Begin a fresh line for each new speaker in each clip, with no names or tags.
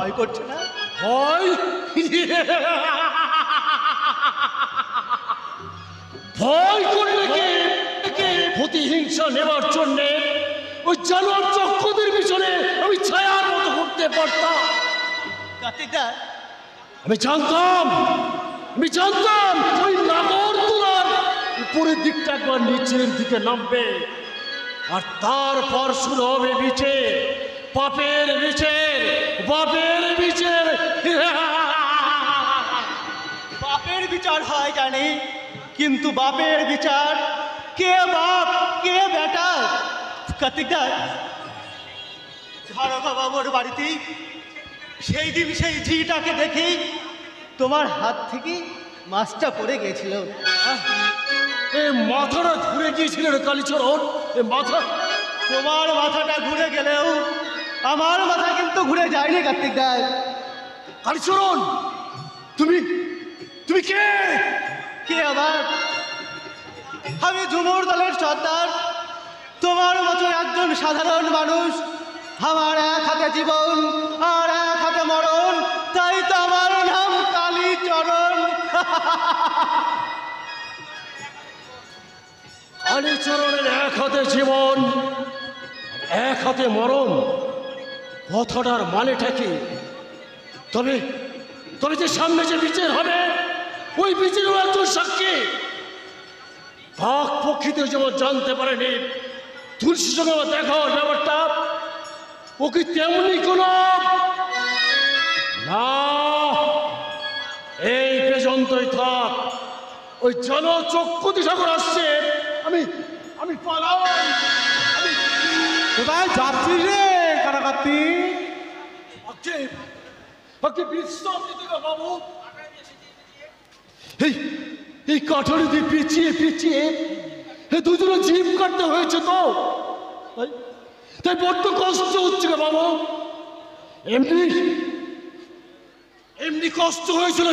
ভয় করছে না?
ভয় ভয় করলে কে প্রতিহিংসা নেবার জন্যে ওই জানোয়ার চক্রদের পিছনে আমি ছায়ার মতো ঘুরতে পারতাম।
কার্তিকদা,
আমি জানতাম ওই নাগরদোলার উপরের দিকটা একবার নিচের দিকে নামবে, আর তারপর শুরু হবে বিচার, বাপের বিচার।
বাপের বিচার হয় জানি, কিন্তু বাপের বিচার কে বাপ কে বেটা? কার্তিকদা, ঝাড়কা বাবুর বাড়িতে সেই দিন সেই ঝিটাকে দেখি তোমার হাত থেকে মাছটা পড়ে গেছিল।
এ মাথাটা ঘুরে গিয়েছিল রে কালীচরণ, এ মাথা।
তোমার মাথাটা ঘুরে গেলেও আমার মাথা কিন্তু ঘুরে যায়নি কার্তিকদা।
কালীচরণ, তুমি কে?
কে আবার? আমি ঝুমুর দলের সর্দার, তোমার মতো একজন সাধারণ মানুষ। আমার এক হাতে জীবন আর এক হাতে মরণ, তাই তো আমার নাম কালীচরণ।
কালীচরণের এক হাতে জীবন, এক হাতে মরণ, কথাটার মানেটা কি? তবে যে সামনে যে বিচার হবে, ওই বিচারেও একজন সাক্ষী। কাক পক্ষীতে যেমন জানতে পারেনি তুলসীর সঙ্গে আমার দেখা হওয়ার ব্যাপারটা, ও কি তেমনি কোন না? এই পর্যন্তই থাক। ওই জনচক্ষুতি সাগর আসছে, আমি পালাই।
কোথায় যাচ্ছিস রে কারাকার্তি?
বিশ্রাম নিতে গো বাবু। এই কাঠারি দিয়ে পিছিয়ে দুজনে জিভ কাটতে হয়েছে তো, তাই বড্ড কষ্ট হচ্ছে গো বাবু। এমনি কষ্ট হয়েছিল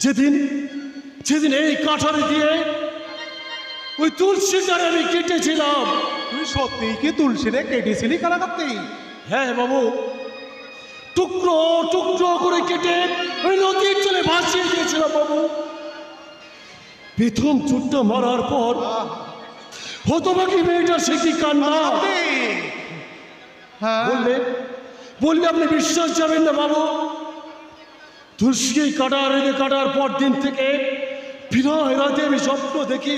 যেদিন এই কাঠারি দিয়ে ওই তুলসীটারে আমি কেটেছিলাম।
তুই সত্যি কি তুলসী রে কেটেছিলি কারাকার্তি?
হ্যাঁ বাবু, টুকরো করে কেটে ওই নদীর জলে ভাসিয়ে দিয়েছিলাম বাবু। প্রথম চুটটা মারার পর হতবাকি মেয়েটা সে কি কান্না! বললে আপনি বিশ্বাস যাবেন না বাবু। তুলসী কাটার পর দিন থেকে বিনয় রাতে আমি স্বপ্ন দেখি,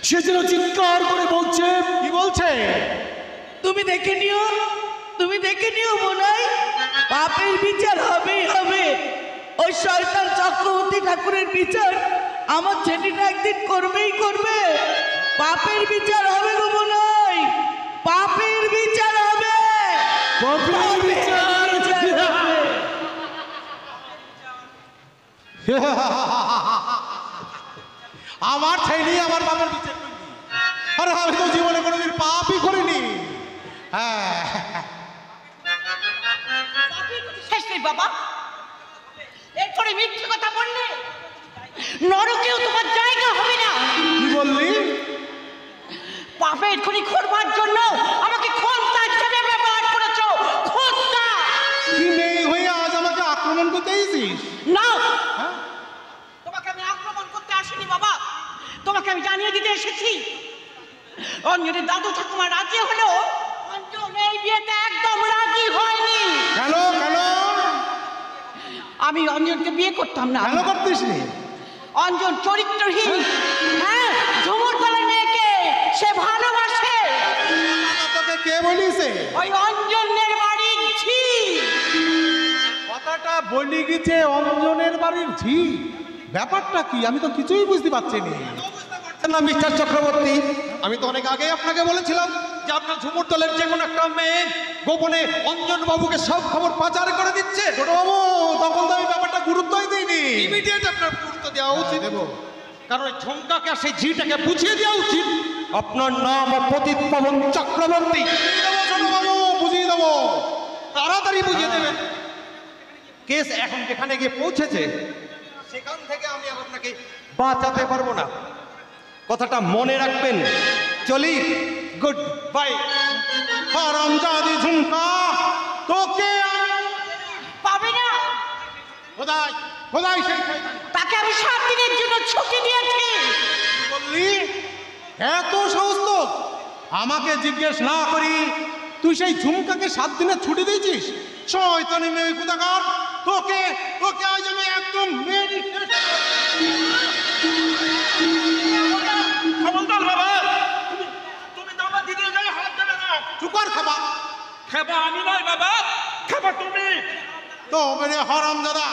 সে যেন চিৎকার করে বলছে।
কি বলছে?
তুমি দেখে নিও বোনাই, পাপের বিচার হবে। ওই শয়তান চক্রবর্তী ঠাকুরের বিচার আমার ছেলেটা একদিন করবে। পাপের বিচার হবে গো বোনাই, পাপের বিচার হবে।
আমার ছেলে আমার বাবার বিচার করবি? আর আমি তো জীবনে কোনোদিন পাপই করিনি। হ্যাঁ,
শেষ নেই বাবা, এরপরে মিথ্যে কথা বললে নরকেও তোমার জায়গা হবে না।
কি বললি?
পাপের খনি করবার জন্য আমাকে খোঁজা হিসেবে ব্যবহার করেছো। খোঁজা
কি নেই হয়ে আজ আমাকে আক্রমণ করতে এসেছিস?
না,
হ্যাঁ?
তোমাকে আমি আক্রমণ করতে আসিনি বাবা, তোমাকে আমি জানিয়ে দিতে এসেছি অঞ্জনের দাদু ঠাকুমা রাজি হলো, অঞ্জন এই বিয়েতে একদম রাজি হয়নি।
কেন?
আমি অঞ্জনকে বিয়ে করতাম না।
কেন করতিস নি?
অঞ্জন চরিত্রহীন, হ্যাঁ, ঝুমুর তলে মেয়েকে সে ভালোবাসে।
তোকে কে বলিছে?
ওই অঞ্জনের বাড়ির ঝি।
কথাটা বলি গেছে অঞ্জনের বাড়ির ঝি। ব্যাপারটা কি আমি তো কিছুই বুঝতে পারছি না।
মিস্টার চক্রবর্তী, আমি তো অনেক আগেই আপনাকে বলেছিলাম যে আপনার ঝুমুর দলের যে কোনো একটা মেয়ে গোপনে অঞ্জন বাবুকে সব খবর পাচার করে দিচ্ছে।
ছোট বাবু, তখন তো আমি ব্যাপারটা গুরুত্বই দিইনি।
ইমিডিয়েট আপনার গুরুত্ব দেওয়া উচিত, কারণ ওই ঝুমকাকে আর সেই ঝিটাকে বুঝিয়ে দেওয়া উচিত। আপনার নাম পতিত পাবন চক্রবর্তী।
ছোট বাবু, বুঝিয়ে দেবো।
তাড়াতাড়ি বুঝিয়ে দেবেন। কেস এখন যেখানে গিয়ে পৌঁছেছে সেখান থেকে আমি আর আপনাকে বাঁচাতে পারবো না, কথাটা মনে রাখবেন। চলি, গুড বাই।
হারামজাদি ঝুমকা, তোকে
পাবে না।
খোদাই খোদাই সেই শয়তান।
তাকে আমি 7 দিনের জন্য ছুটি দিয়েছি।
কি বললি? এত সাহস তোর? আমাকে জিজ্ঞেস না করি তুই সেই ঝুমকাকে 7 দিনের ছুটি দিয়েছিস? শয়তানি মেয়ে কোথাকার! তোকে তোকে আজ আমি একদম মেরে শেষ
খবরদার বাবা, তুমি তো আমার দিদির গায়ে হাত দেবে না।
চুকার খাবা
খেবা আমি নয় বাবা, খেবা তুমি।
তো মেরে হরাম দাদা,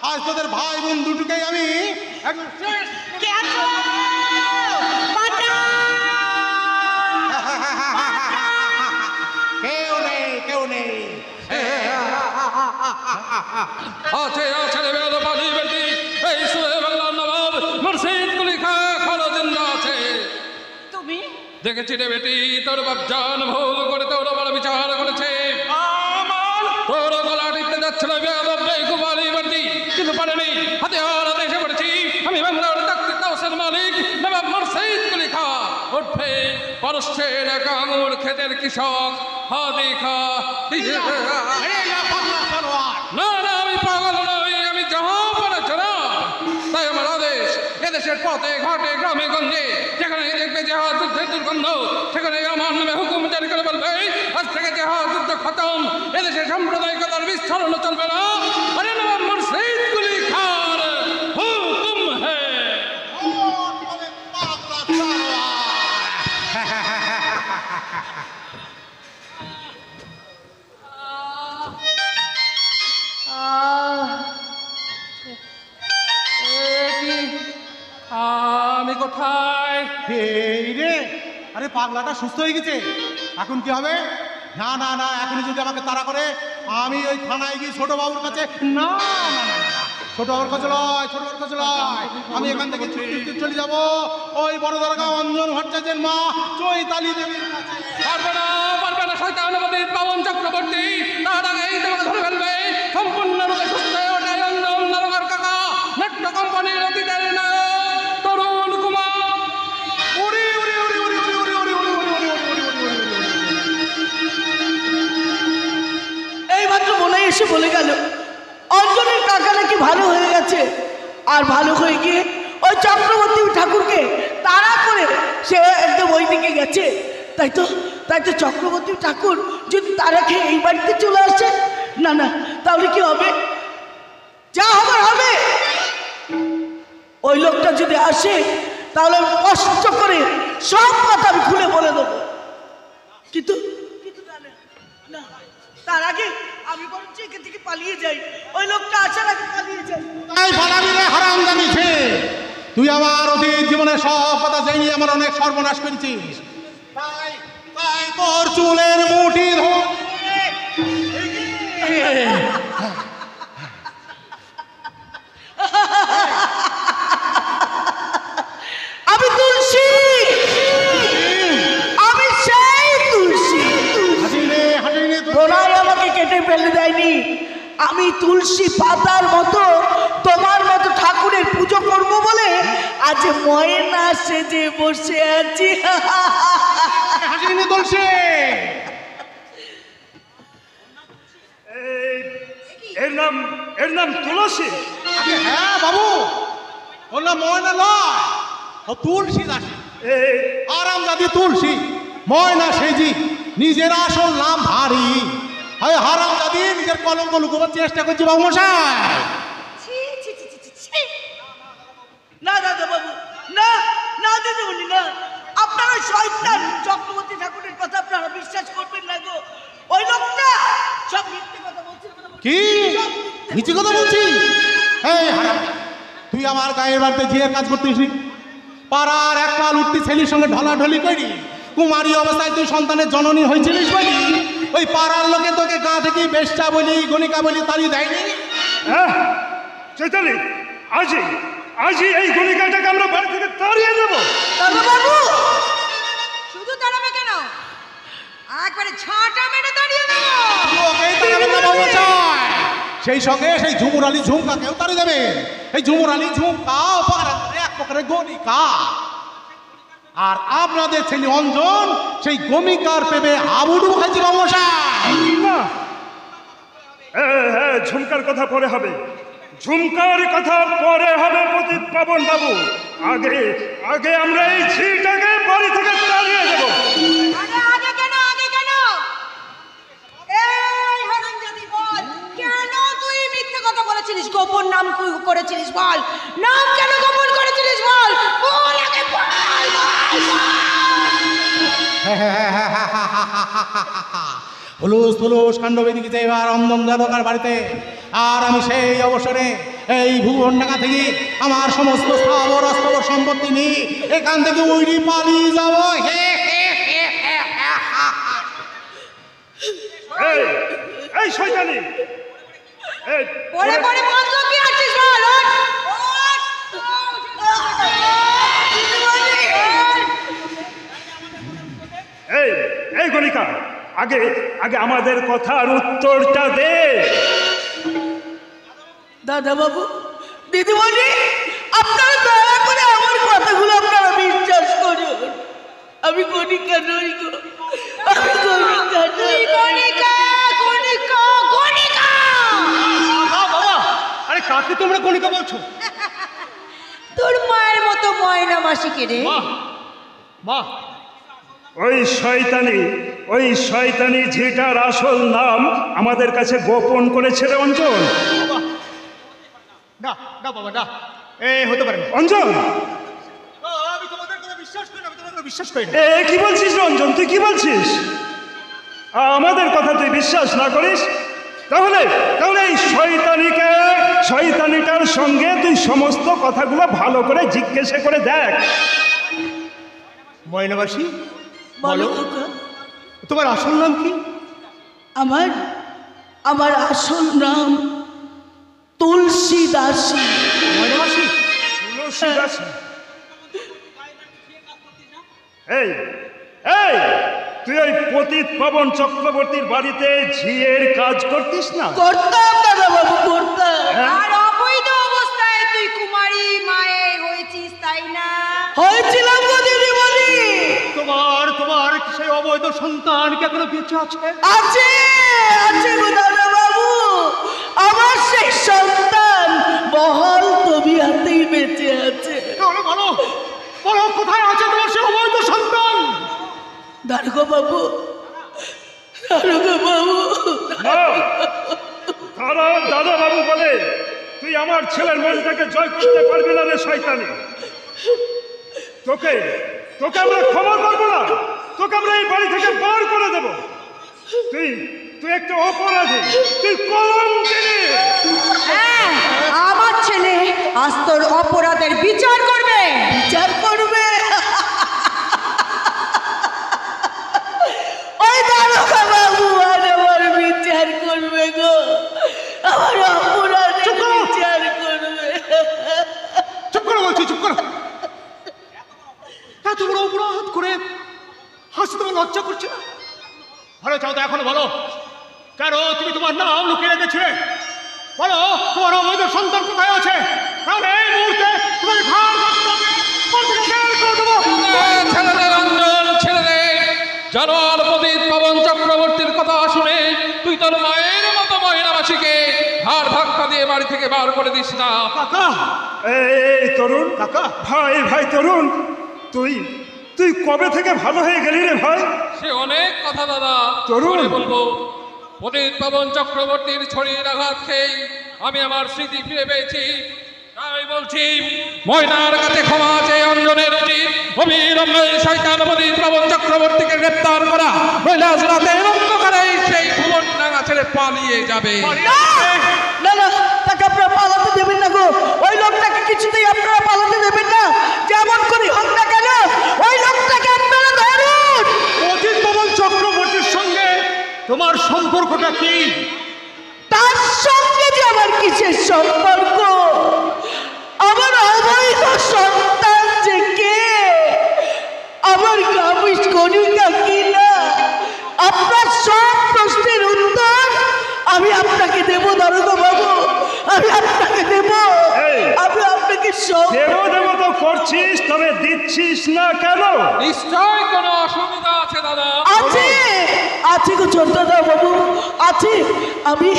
আজ তোদের ভাই বোন দুটোকেই আমি একদম শেষ।
কে আছো? বাঁচাও!
কেউ নেই কেউ নেই।
আছে আছে রে বেদ পালি বেটি, এই সুরে বাংলার নবাব মুর্শিদ কুলি খা খালো জিন্দা আছে।
তুমি
দেখেছি রে বেটি, তোর বাপ জান ভুল করে তোর বড় বিচার করেছে। তোর গলা টিপতে যাচ্ছিল বেয়াদব বেকুবালি বেটি, কিন্তু পারেনি। হাতে হাতে এসে পড়েছি আমি বাংলার তাকতি তাওসের মালিক নবাব মুর্শিদ কুলি খা। উঠবে পারস্যের এক আঙুর ক্ষেতের কৃষক হাদি খা। না না, আমি পাগল নই, আমি জাহাপনা চলা। তাই আমার আদেশ, এদেশের পথে ঘাটে গ্রামে গঞ্জে যেখানে দেখবে জেহাদ যুদ্ধের দুর্গন্ধ, সেখানে আমার নামে হুকুম জারি করে বলবে আজ থেকে জেহাদ যুদ্ধ খতম। এদেশে সাম্প্রদায়িকতার বিস্তারণ চলবে না। আরে নবাব মুর্শিদ কুলি খার হুকুম হে। আমি কোথায়?
এই রে, আরে পাগলাটা সুস্থ হয়ে গেছে, এখন কি হবে? না না না, এখনই যদি আমাকে তাড়া করে আমি ওই থানায় গিয়ে ছোট বাবুর কাছে, না না না না, ছোট বাবুর কাছে লয়, ছোট বাবুর কাছে লয়, আমি এখান থেকে ছুটে চলে যাব ওই বড় দরগা অঞ্জন ভট্টাচার্যের মা চৈতালি দেবীর কাছে।
পারবে না, পারবে না, শয়তানবাদী পাবন চক্রবর্তী তার আগেই তোমাকে ধরে ফেলবে। সম্পূর্ণরূপে সুস্থ হয়ে ওঠে অঞ্জন নরকার কাকা, নাট্য কোম্পানির অতীতের নায়ক তরুণ কুমার।
ওরে ওরে ওরে ওরে ওরে ওরে ওরে ওরে ওরে ওরে ওরে ওরে ওরে।
এইমাত্র মনে এসে বলে গেল অঞ্জনের কাকা নাকি ভালো হয়ে গেছে, আর ভালো হয়ে গিয়ে ওই চক্রবর্তী ঠাকুরকে তাড়া করে সে একদম ওই দিকে গেছে। তাই তো চক্রবর্তী ঠাকুর যদি তারা খেয়ে এই বাড়িতে চলে আসে, না না, তাহলে কি হবে? যা হবার হবে। ওই লোকটা যদি আসে তাহলে আমি কষ্ট করে সব কথা আমি খুলে বলে দেবো। কিন্তু কিন্তু না, তার আগে আমি বরঞ্চ এখান থেকে পালিয়ে যাই। ওই লোকটা আসার আগে পালিয়ে যাই।
তাই পালাবি রে হারামজাদি ছে, তুই আমার অতীত জীবনের সব কথা জেনে আমার অনেক সর্বনাশ করেছিস। তাই তাই তোর চুলের মুঠি ধরে
আমি তুলসী, আমি সেই তুলসী।
হাসিনে হাসিনে তুই
তোরাই আমাকে কেটে ফেলে দেয়নি। আমি তুলসী পাতার মতো তোমার মতো ঠাকুরের পুজো করব বলে আজ ময়না সেজে বসে আছি।
হাসিনে তুলসী।
এর নাম তুলসী।
আরে হ্যাঁ বাবু, ওর নাম ময়না নয়, ও তুলসী দাসী। আরামজাদি তুলসী, ময়না সেজি, নিজের আসল নাম ভারী। হারামজাদি নিজের কলঙ্ক লুকোবার চেষ্টা করছি বাবু মশাই।
ছি, ছি, ছি, ছি, ছি, ছি। না দাদা বাবু, না না দিদি বলি না, আপনারা শয়তান চক্রবর্তী ঠাকুরের কথা আপনারা বিশ্বাস করবেন না গো। ওই লোকটা সব মিথ্যে কথা বলছে।
কি মিছি কথা বলছি? এই হারাম, তুই আমার গায়ের বাড়িতে ঝিয়ের কাজ করতিস নি? পাড়ার এক পাল উঠতি ছেলের সঙ্গে ঢলাঢলি করি, কুমারী অবস্থায় তুই সন্তানের জননী হয়েছিলিস বলি ওই পাড়ার লোকে তোকে গা থেকে বেশ্যা বলি গণিকা বলি তাড়িয়ে দেয়নি?
চৈতালি, আজই এই গলিকাটাকে আমরা বাড়ি থেকে তাড়িয়ে দেবো।
দাদা বাবু,
শুধু দাঁড়াবে কেন? একবারে ছাঁটা মেরে দাঁড়িয়ে দেবো।
ওকেই তাড়াবেন না বাবু মশাই, সেই সঙ্গে সেই ঝুমুর আলী ঝুমকাকেও তাড়িয়ে দেবে। এই ঝুমুর আলী ঝুমকা এক প্রকারের গণিকা, আর আপনাদের ছেলে অঞ্জন সেই গমিকার প্রেমে হাবুডুবু খাইছে বাবু মশাই।
না
ঝুমকার কথা পরে হবে, ঝুমকার কথা পরে হবে পতিত পাবন বাবু। আগে আগে আমরা এই ঝিটাকে বাড়ি থেকে তাড়িয়ে দেবো।
আগে কেন এই হারামজাদি বল, কেন তুই মিথ্যে কথা বলেছিলিস? গোপন নাম করেছিলিস বল, নাম কেন গোপন করেছিলিস বল, বল আগে বল।
হুলুস থুলুস কাণ্ড বেঁধে গেছে এবার অন্দন যাদকার বাড়িতে। আর আমি সেই অবসরে এই ভুবনডাঙ্গা থেকে আমার সমস্ত স্থাবর অস্থাবর সম্পত্তি নিয়ে এখান থেকে উইড়ি পালিয়ে যাব।
এই শয়তানি,
পরে পরে বন্ধ কি আছিস বল,
এই এই গণিকা, আগে আগে আমাদের কথার উত্তরটা দে।
দাদা বাবু, দিদিমণি, আপনারা দয়া করে আমার কথাগুলো আপনারা বিশ্বাস করুন। আমি কণিকা নই গো, আমি কণিকা নই।
কণিকা কণিকা কণিকা।
বাবা, আরে কাকে তোমরা কণিকা বলছো?
তোর মায়ের মতো ময়না মাসিকে রে।
মা,
ওই শয়তানি ঝিটার আসল নাম আমাদের কাছে গোপন করেছে রে অঞ্জন।
না না বাবা না, হতে পারে না।
অঞ্জন,
আমি তোমাদের কথা বিশ্বাস করি না, আমি তোমাদের বিশ্বাস করি না।
কি বলছিস রে অঞ্জন? তুই কি বলছিস? আমাদের কথা তুই বিশ্বাস না করিস, তাহলে তাহলে এই শয়তানিটার সঙ্গে তুই সমস্ত কথাগুলো ভালো করে জিজ্ঞেস করে দেখ।
ময়নাবাসী,
বলো খোকা।
তোমার আসল নাম কি?
আমার আসল নাম তুলসী দাসী।
ময়নাবাসী,
এই এই তুই ওই পতিত পাবন চক্রবর্তীর বাড়িতে ঝিয়ের কাজ করতিস না?
করতাম দাদা বাবু, করতাম।
আর অবৈধ অবস্থায় তুই কুমারী মায়ের হয়েছিস, তাই না?
হয়েছিলাম গো দিদিমণি।
তোমার সেই অবৈধ সন্তান কি এখনো বেঁচে আছে?
আছে গো দাদা বাবু, আমার সেই সন্তান বহাল তবিয়াতেই বেঁচে আছে।
তাহলে বলো কোথায় আছে তোমার সেই অবৈধ সন্তান?
দারোগা বাবু,
দাদা বাবু বলে তুই আমার ছেলের মনটাকে জয় করতে পারবি না রে শয়তানি। তোকে আমরা ক্ষমা করবো না, তোকে আমরা এই বাড়ি থেকে বার করে দেব। তুই একটা অপরাধী, তুই কলঙ্কিনী।
হ্যাঁ, আমার ছেলে আজ তোর অপরাধের বিচার করবে।
বিচার করবে? ওই দারোগা বাবু আর আমার বিচার করবে গো, আমার অপরাধের বিচার করবে।
চুপ করো বলছি, চুপ করো। এত বড় অপরাধ করে হাসি তোমার লজ্জা করছে না? ভালো চাও তো এখন বলো, কেন তুমি তোমার নাম লুকিয়ে রেখেছিলে? বলো তোমার অবৈধ সন্তান কোথায় আছে? কারণ এই মুহূর্তে তোমার ঘর
ছেলেদের অঞ্জন, ছেলেদের জানোয়ার পতিত পাবন চক্রবর্তীর কথা শুনে তুই তোর মায়ের মতো মহিলাবাসীকে হাড় ধাক্কা দিয়ে বাড়ি থেকে বার করে দিস না।
কাকা,
এই তরুণ
কাকা,
ভাই তরুণ, তুই কবে থেকে ভালো হয়ে গেলি রে ভাই?
সে অনেক কথা দাদা,
তরুণ।
পরে বলবো। পতিত পাবন চক্রবর্তীর ছড়ির আঘাত খেয়ে আমি আমার স্মৃতি ফিরে পেয়েছি। তাই বলছি, ময়নার কাছে ক্ষমা আছে অঞ্জনের উচিত অবিলম্বে শয়তান পতিত পাবন চক্রবর্তীকে গ্রেপ্তার করা, নইলে আজ রাতে অন্ধকারে সেই ভুবনডাঙ্গা ছেড়ে পালিয়ে যাবে।
না না, তাকে আপনারা পালাতে দেবেন না গো। ওই লোকটাকে কিছুতেই আপনারা পালাতে দেবেন না, যেমন করে হোক না কেন ওই লোকটাকে আপনারা ধরুন।
পতিত পাবন চক্রবর্তীর সঙ্গে তোমার সম্পর্কটা কি?
তার সঙ্গে যে আমার কিসের সম্পর্ক? আমার অবৈধ সন্তান যে কে, আমার কামিজ কণিকা কিনা, আপনার সব প্রশ্নের উত্তর আমি আপনাকে দেব দারোগা বাবু, আমি আপনাকে দেব।
এই,
আমি আপনাকে সব
দেব তো করছিস, তবে দিচ্ছিস না কেন?
নিশ্চয় কোনো অসুবিধা আছে দাদা।
আছে আছে গো ছোটদা বাবু, আছে। আমি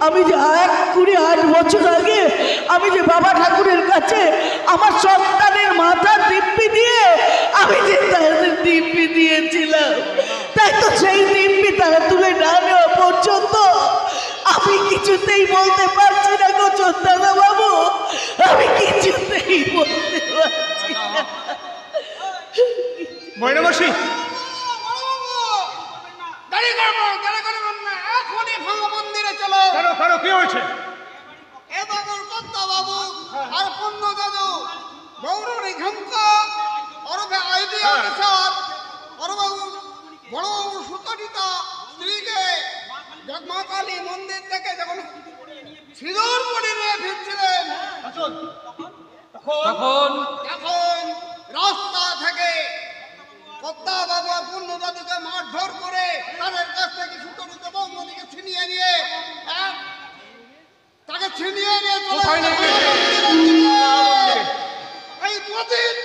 আমি যে 28 বছর আগে আমি যে বাবা ঠাকুরের কাছে আমার সন্তানের মাথা দিব্যি দিয়ে আমি যে তাদের দিব্যি দিয়েছিলাম, তাই তো সেই দিব্যি তারা তুলে না নেওয়া পর্যন্ত আমি কিছুতেই বলতে পারছি না গো ছোটদা বাবু, আমি কিছুতেই বলতে পারছি না।
ময়নাবাসী,
দেরি করবেন না, এখনই ভাঙা মন্দিরে চলো।
কেন কি হয়েছে?
এ বাবুর কর্তা বাবু আর পূর্ণ দাদু গৌরী ঝুমকা ওরফে আইডি অফিসার বড়বাবু সুতরিতা স্ত্রীকে মা কালী মন্দির থেকে যখন সিঁদুর পরে নিয়ে ফিরছিলেন,
তখন
এখন রাস্তা থেকে কর্তা বাবু আর পূর্ণ দাদুকে মারধর করে তাদের কাছ থেকে সুতরিতা বৌমতিকে ছিনিয়ে নিয়ে তাকে ছিনিয়ে নিয়ে
কোথায় নিয়ে গেছে?
এই পতিত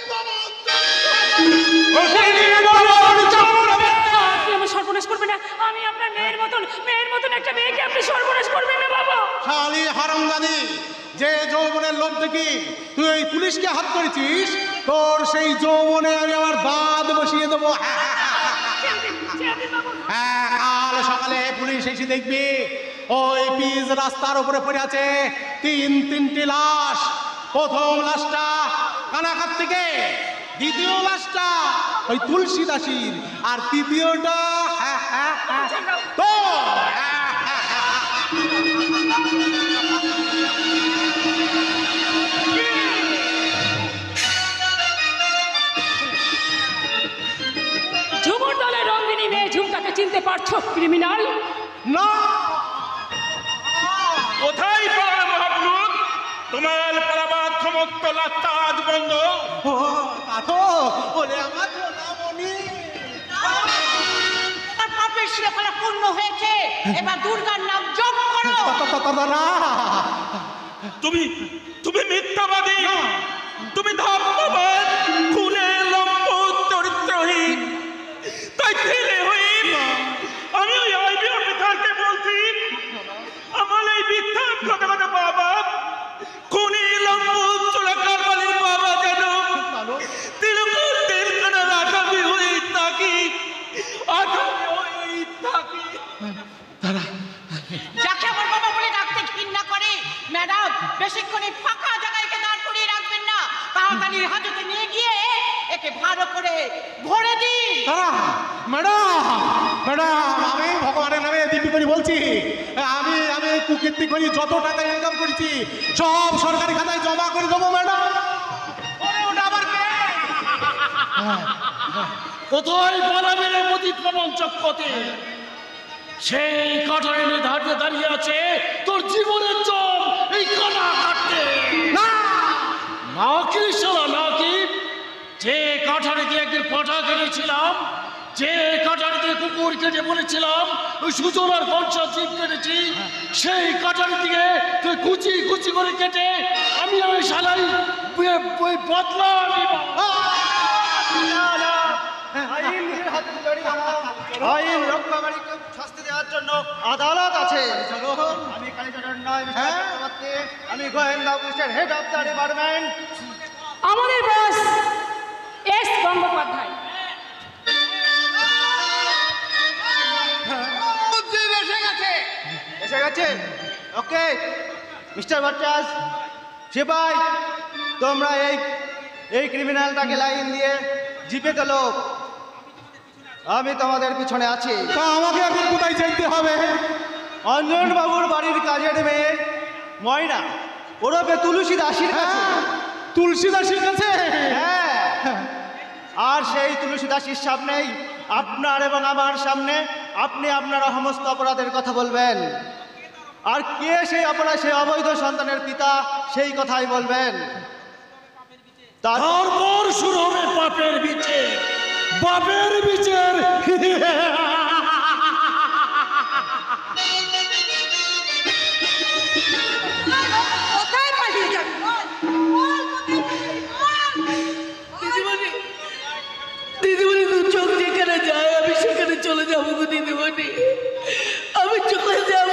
আপনি আমার সর্বনাশ করবেন না, আমি আপনার মেয়ের মতন একটা মেয়েকে আপনি সর্বনাশ করবেন না বাবা।
শালি হারামজাদি, যে যৌবনের লোভ দেখি তুই ওই পুলিশকে হাত করেছিস, তোর সেই যৌবনে আমি আমার দাঁত বসিয়ে দেবো। হ্যাঁ, কাল সকালে পুলিশ এসে দেখবি ওই পিচ রাস্তার উপরে পড়ে আছে তিনটি লাশ। প্রথম লাশটা কানাকার থেকে, দ্বিতীয় লাশটা ওই তুলসী দাসীর, আর তৃতীয়টা তো
ঝুমুর দলের রঙ্গিনী মেয়ে ঝুমকাকে চিনতে পারছো ক্রিমিনাল?
না।
কোথায় পালাবে মহাপুরুষ? তোমার পালাবার সমস্ত রাস্তা আজ বন্ধ।
ও কাঠো বলে আমার সোনামণি।
তার পাপের শিরোফলা পূর্ণ হয়েছে, এবার দুর্গার নাম জপ করো।
না,
তুমি মিথ্যাবাদী, তুমি ধর্মবাদ, খুনে লম্পট, চরিত্রহীন। তাই ছেলে হয়ে আমি ওই আইবি অফিসারকে বলছি, আমার এই মিথ্যা কথা বাবা, খুনি লম্পট চোরাকার বালির বাবা যেন তিরুকুল তেলকানার আগামী হয়ে থাকি।
যাকে আমার বাবা বলে ডাকতে ঘৃণা করে, ম্যাডাম বেশিক্ষণ এই ফাঁকা জায়গায় একে দাঁড় করিয়ে রাখবেন না, তাড়াতাড়ি হাজতে নিয়ে গিয়ে একে ভালো করে ভরে দিন।
ম্যাডাম, আমি ভগবানের নামে দিব্যি করে বলছি, আমি কুকীর্তি করি, যত টাকা ইনকাম করেছি সব সরকারি খাতায় জমা করে দেবো ম্যাডাম।
কোথায় পালাবে রে পতিত পবন চক্রতে? সেই কাঠারে ধারে দাঁড়িয়ে আছে তোর জীবনের জম এই কানা কাটতে। না কি শালা, না কি? যে কাঠারে দিয়ে একদিন পাঠা কেটেছিলাম, যে কাঠারে দিয়ে কুকুর কেটে বলেছিলাম ওই সুজনার কঞ্চা জীব কেটেছি, সেই কাঠারে দিয়ে তুই কুচি কুচি করে কেটে আমি শালাই বদলা নিব।
আইন রক্ষাকারীকে শাস্তি দেওয়ার জন্য আদালত আছে। আমি কালীচরণ নয়, মিস্টার চক্রবর্তী, আমি গোয়েন্দা পুলিশের হেড অফ দ্য ডিপার্টমেন্ট।
আমাদের বস এস গঙ্গোপাধ্যায়।
এসে গেছে? ওকে মিস্টার ভট্টাস, সিপাই, তোমরা এই ক্রিমিনালটাকে লাইন দিয়ে জিপে তোলো, আমি তোমাদের পিছনে আছি।
তা আমাকে এখন কোথায় যেতে হবে?
অঞ্জন বাবুর বাড়ির কাজের মেয়ে ময়না ওরফে তুলসী দাসীর কাছে।
তুলসী দাসীর কাছে?
হ্যাঁ, আর সেই তুলসী দাসীর সামনেই আপনার এবং আমার সামনে আপনি আপনার সমস্ত অপরাধের কথা বলবেন, আর কে সেই অপরাধ, সেই অবৈধ সন্তানের পিতা, সেই কথাই বলবেন।
তারপর শুরু হবে পাপের বিচার, বাপের বিচার।
কোথায় পালিয়ে যাবি?
যাবো গো দিদিমণি, আমি চলে যাব।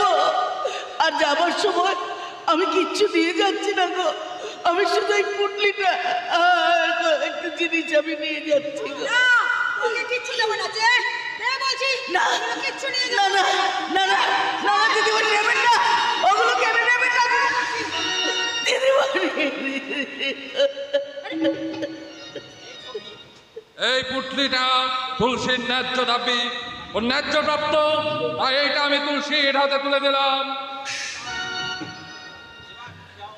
আর যাবার সময় আমি কিচ্ছু নিয়ে যাচ্ছি না গো, আমি শুধু এই পুটলিটা আর একটু জিনিস আমি নিয়ে যাচ্ছি গো।
কিচ্ছু দেবো না যে বলছি
না
কিচ্ছু নিয়ে
না না না না না দিদিমণি নেবেন না, ওগুলো কেন নেবেন না দিদিমণি।
এই পুটলিটা তুলসীর ন্যায্য দাবি ও ন্যায্য প্রাপ্ত, তাই এইটা আমি তুলসীর হাতে তুলে দিলাম।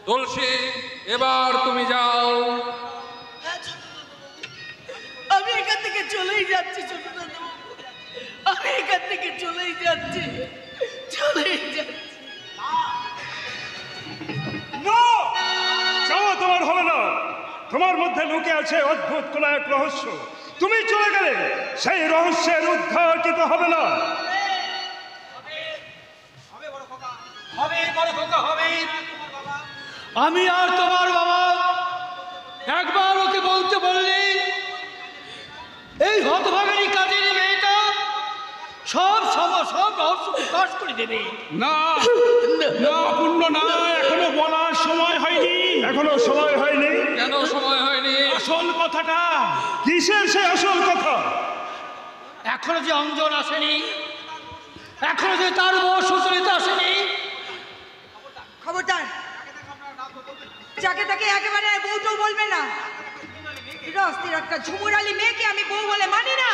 তুলসী, এবার তুমি যাও।
আমি এখান থেকে চলেই যাচ্ছি ছোট দাদু, আমি এখান থেকে চলেই যাচ্ছি, চলেই যাচ্ছি।
না, যাওয়া তোমার হবে না। তোমার মধ্যে লুকে আছে অদ্ভুত কোন এক রহস্য। তুমি চলে গেলে সেই রহস্যের উদ্ঘাটিত হবে না।
আমি আর তোমার বাবা একবার ওকে বলতে বললি এই হতভাগিনী কাজের মেয়েটা সব রহস্য প্রকাশ করে দেবে।
না না পূর্ণ না, এখনো বলার সময় হয়নি। এখনো সময় হয়নি।
কেন সময় হয়নি?
আসল কথাটা কিসের? সে আসল কথা
এখনো যে অঞ্জন আসেনি, এখনো যে তার বউ সুচরিতা আসেনি।
খবরদার, যাকে তাকে একেবারে বউটাও বলবে না। রাস্তির একটা ঝুমুর আলী মেয়েকে আমি বউ বলে মানি না।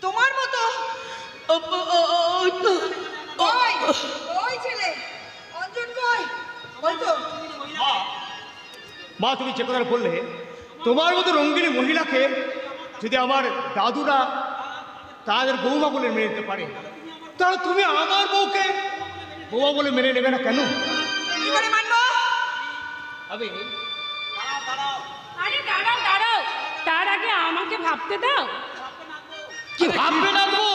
তোমার মতো ওই ছেলে অঞ্জন কই বলতো।
মা, তুমি যে কথা বললে, তোমার মতো রঙ্গিনী মহিলাকে যদি আমার দাদুরা তাদের বৌমা বলে মেনে নিতে পারে, তাহলে তুমি আমার বউকে বৌমা বলে মেনে নেবে না কেন?
কি করে মানবো?
আমি
আরে দাঁড়াও দাঁড়াও, তার আগে আমাকে ভাবতে দাও।
কি ভাববে না গো?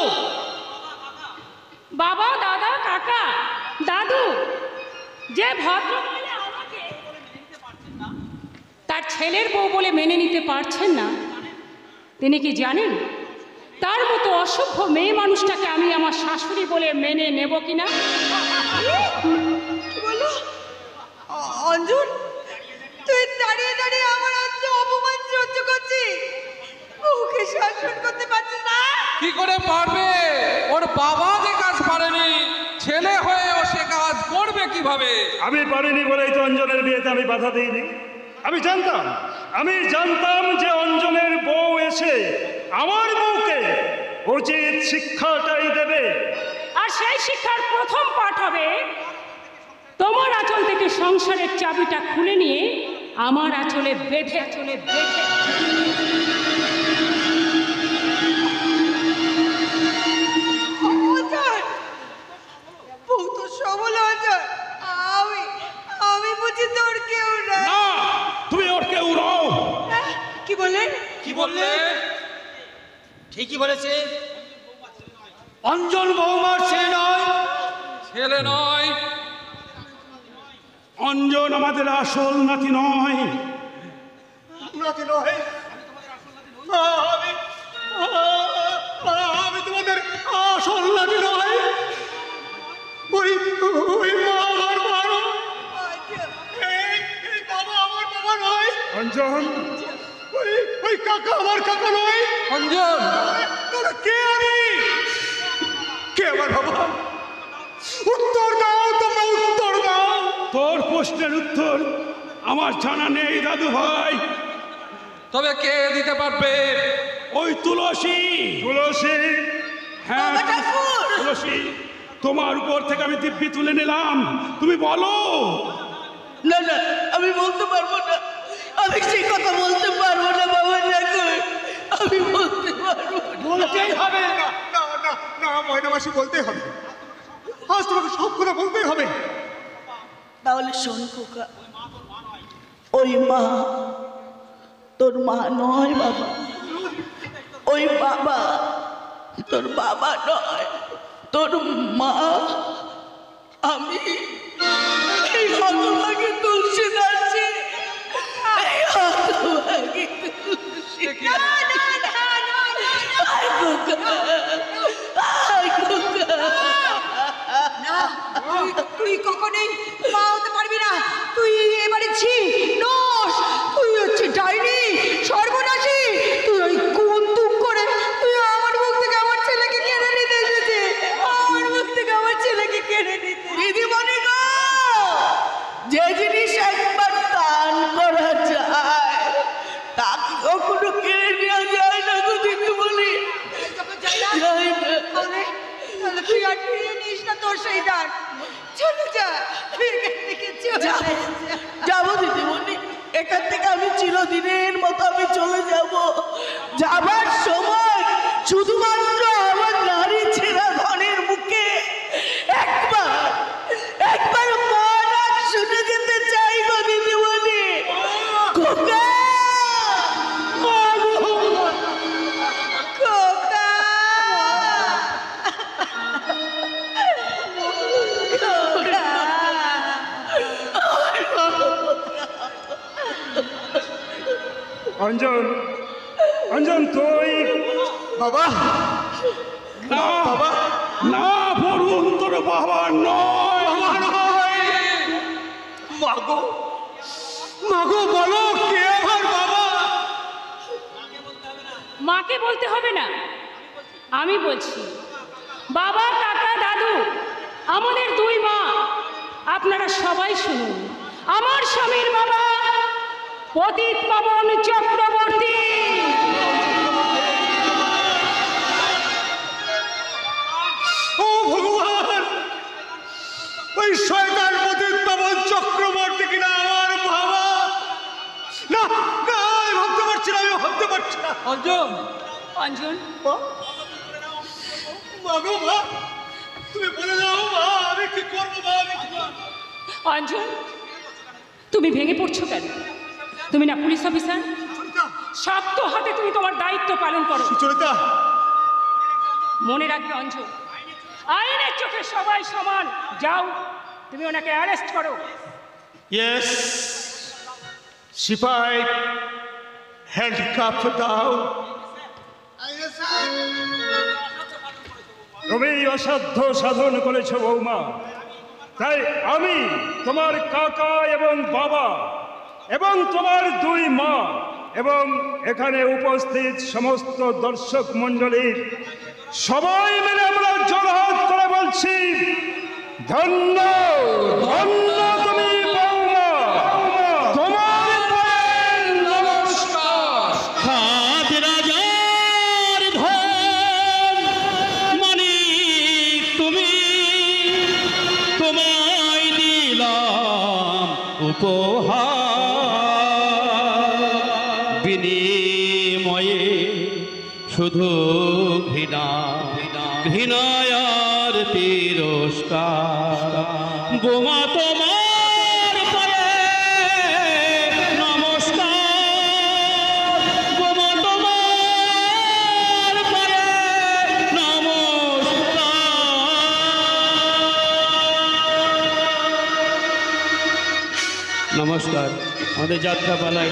বাবা, দাদা, কাকা, দাদু যে ভদ্র মহিলা আমাকে তার ছেলের বউ বলে মেনে নিতে পারছেন না, তিনি কি জানেন তার মতো অসভ্য মেয়ে মানুষটাকে আমি আমার শাশুড়ি বলে মেনে নেব কিনা?
কি বলো অঞ্জন? তুই দাঁড়িয়ে দাঁড়িয়ে আমার আজকে অপমান সহ্য করছিস, ওকে শাসন করতে পারছিস না?
কি করে পারবে? ওর বাবা যে কাজ পারেনি, ছেলে হয়ে ও সে কাজ করবে কিভাবে?
আমি পারিনি বলেই তো অঞ্জনের বিয়েতে আমি বাধা দিইনি। আমি জানতাম যে অঞ্জনের বউ এসে আমার বউকে উচিত শিক্ষাটাই দেবে।
আর সেই শিক্ষার প্রথম পাঠ হবে তোমার আঁচল থেকে সংসারের চাবিটা খুলে নিয়ে আমার আঁচলে বেঁধে
বউ তো সবল অঞ্জন, আমি বুঝি তোর কেউ না।
তুমি ওর কেউ নও।
কি বললেন?
কি বললে? ঠিকই বলেছে, অঞ্জন বৌমার ছেলে নয়।
ছেলে নয়,
অঞ্জন আমাদের আসল নাতি নয়।
নাতি নয়? আমি তোমাদের আসল নাতি নয়। ওই মা আমার মা নয়, এই বাবা আমার বাবা নয়,
অঞ্জন,
ওই কাকা আমার কাকা নয়।
অঞ্জন
তোরা কে? আমি কে? আমার বাবা? উত্তর দাও, তোমরা উত্তর দাও।
তোর প্রশ্নের উত্তর আমার জানা নেই দাদু ভাই।
তবে কে দিতে পারবে?
ওই তুলসী। হ্যাঁ
বাবা ঠাকুর!
তুলসী, তোমার উপর থেকে আমি দিব্যি তুলে নিলাম, তুমি বলো।
না না, আমি বলতে পারবো না, আমি সেই কথা বলতে পারবো না বাবা ঠাকুর, আমি বলতে পারবো না।
বলতেই হবে। না না না না, ময়নামাসি বলতেই হবে, আজ তোমাকে সব কথা বলতেই হবে।
তাহলে শোন খোকা, ওই মা তোর মা নয় বাবা, ওই বাবা তোর বাবা নয়, তোর মা। আমি এই হতভাগী তুলসী দাসী, এই হতভাগী তুলসী। আয় খোকা, কখনো কেড়ে নেওয়া যায় না গো দিদিমণি, যায় না।
তাহলে তুই আর ফিরিয়ে নিস না তোর সেই দান, চলে যা তুই এখান থেকে চলে যা।
যাবো দিদিমণি, এখান থেকে আমি চিরদিনের মতো আমি চলে যাব। যাবার সময় শুধুমাত্র আমার নারী ছেঁড়া ধনের মুখে একবার মা ডাক শুনে যেতে চাই গো দিদিমণি। খোকা, মা গো,
খোকা।
অঞ্জন, অঞ্জন তুই
বাবা,
না বাবা, না বলুন তোর বাবা নয়।
মাগো, মাগো বলো কে আমার বাবা?
মাকে বলতে হবে না, আমি বলছি। বাবা, কাকা, দাদু, আমাদের দুই মা, আপনারা সবাই শুনুন। আমার স্বামীর বাবা পতিত পাবন চক্রবর্তী।
ও ভগবান, ওই শয়তান পতিত পাবন চক্রবর্তী কিনা আমার বাবা? না না, আমি ভাবতে পারছি না, আমি ভাবতে পারছি না।
অঞ্জন, অঞ্জন,
মাগো মা, তুমি বলে দাও মা, আমি কি করবো মা, আমি কি করবো?
অঞ্জন, তুমি ভেঙে পড়ছো কেন? তুমি না পুলিশ অফিসার? শক্ত হাতে তুমি তোমার দায়িত্ব পালন করো।
সুচরিতা,
মনে রাখবে অঞ্জন, আইনের চোখে সবাই সমান। যাও, তুমি ওনাকে অ্যারেস্ট করো।
ইয়েস সিপাই, হ্যান্ডকাপ দাও।
তুমি অসাধ্য সাধন করেছ বৌমা, তাই আমি তোমার কাকা এবং বাবা এবং তোমার দুই মা এবং এখানে উপস্থিত সমস্ত দর্শক মণ্ডলীর সবাই মিলে আমরা জোরহাত করে বলছি, ধন্য ধন্য তুমি বৌমা, তোমার পায়ে নমস্কার।
হাত রাজার ধন মানিক তুমি, তোমায় দিলাম উপহার, বিনিময়ে শুধু ঘৃণা, ঘৃণায়ার তিরস্কার। বোমা তোমার পায়ে নমস্কার, বোমা তোমার পায়ে নমস্কার। নমস্কার, আমাদের যাত্রাপালা